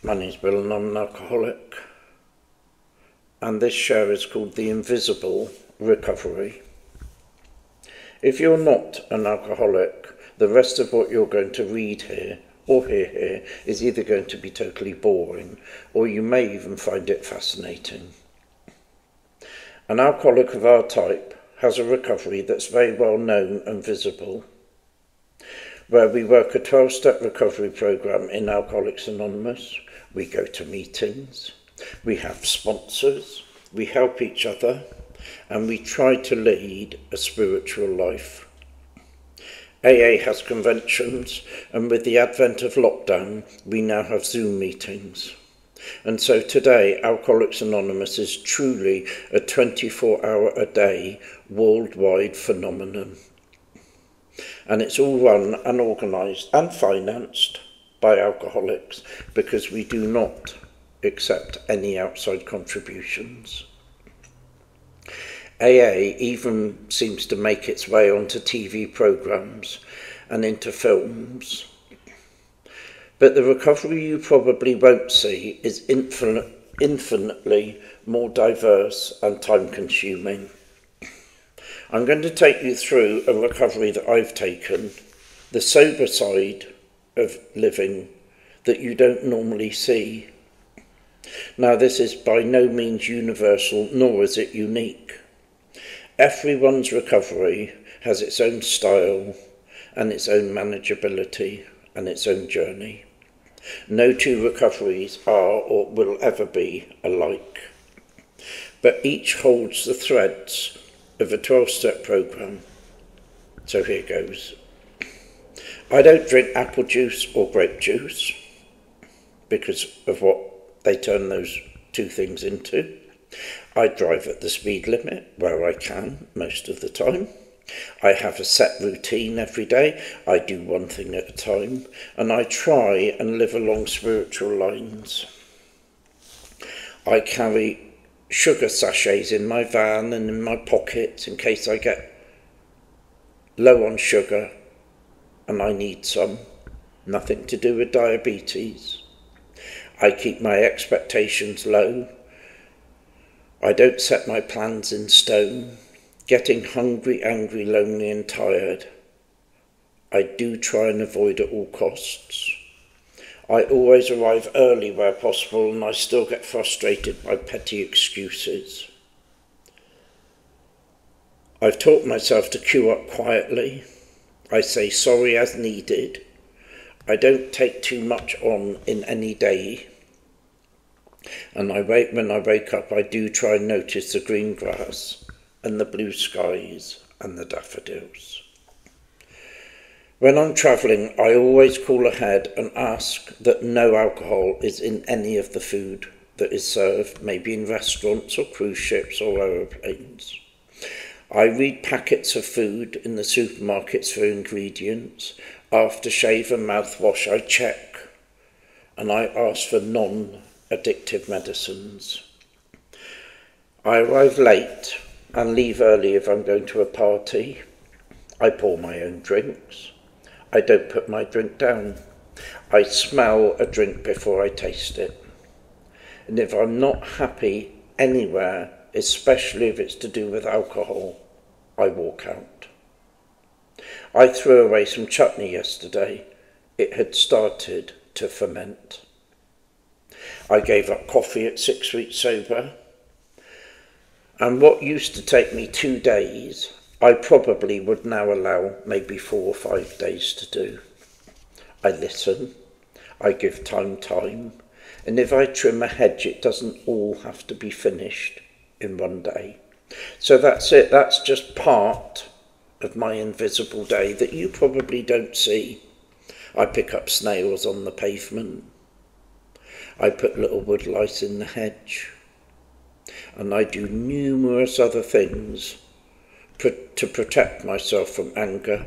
My name's Bill and I'm an alcoholic, and this show is called The Invisible Recovery. If you're not an alcoholic, the rest of what you're going to read here or hear here is either going to be totally boring, or you may even find it fascinating. An alcoholic of our type has a recovery that's very well known and visible, where we work a 12-step recovery program in Alcoholics Anonymous. We go to meetings, we have sponsors, we help each other, and we try to lead a spiritual life. AA has conventions, and with the advent of lockdown, we now have Zoom meetings. And so today, Alcoholics Anonymous is truly a 24-hour-a-day worldwide phenomenon. And it's all run and organised and financed by alcoholics, because we do not accept any outside contributions. AA even seems to make its way onto TV programmes and into films. But the recovery you probably won't see is infinitely more diverse and time-consuming. I'm going to take you through a recovery that I've taken, the sober side of living that you don't normally see. Now, this is by no means universal, nor is it unique. Everyone's recovery has its own style and its own manageability and its own journey. No two recoveries are or will ever be alike, but each holds the threads of a 12-step program. So here goes. I don't drink apple juice or grape juice because of what they turn those two things into. I drive at the speed limit where I can most of the time. I have a set routine every day. I do one thing at a time, and I try and live along spiritual lines. I carry sugar sachets in my van and in my pockets in case I get low on sugar and I need some. Nothing to do with diabetes. I keep my expectations low. I don't set my plans in stone. Getting hungry, angry, lonely and tired, I do try and avoid at all costs. I always arrive early where possible, and I still get frustrated by petty excuses. I've taught myself to queue up quietly. I say sorry as needed. I don't take too much on in any day. And when I wake up, I do try and notice the green grass and the blue skies and the daffodils. When I'm travelling, I always call ahead and ask that no alcohol is in any of the food that is served, maybe in restaurants or cruise ships or aeroplanes. I read packets of food in the supermarkets for ingredients. Aftershave and mouthwash I check, and I ask for non-addictive medicines. I arrive late and leave early if I'm going to a party. I pour my own drinks. I don't put my drink down. I smell a drink before I taste it. And if I'm not happy anywhere, especially if it's to do with alcohol, I walk out. I threw away some chutney yesterday. It had started to ferment. I gave up coffee at 6 weeks sober. And what used to take me 2 days, I probably would now allow maybe 4 or 5 days to do. I listen, I give time, and if I trim a hedge, it doesn't all have to be finished in one day. So that's it, that's just part of my invisible day that you probably don't see. I pick up snails on the pavement. I put little woodlice in the hedge. And I do numerous other things to protect myself from anger,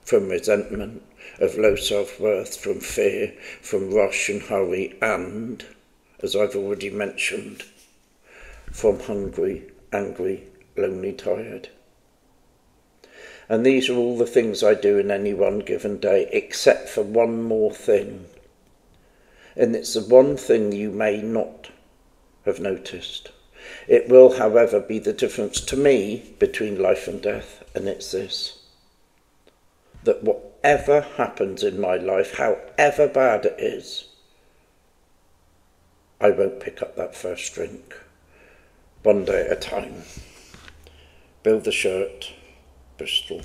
from resentment, of low self-worth, from fear, from rush and hurry, and, as I've already mentioned, from hungry, angry, lonely, tired. And these are all the things I do in any one given day, except for one more thing. And it's the one thing you may not have noticed. It will, however, be the difference to me between life and death, and it's this: that whatever happens in my life, however bad it is, I won't pick up that first drink. One day at a time. Build the shirt, Bristol.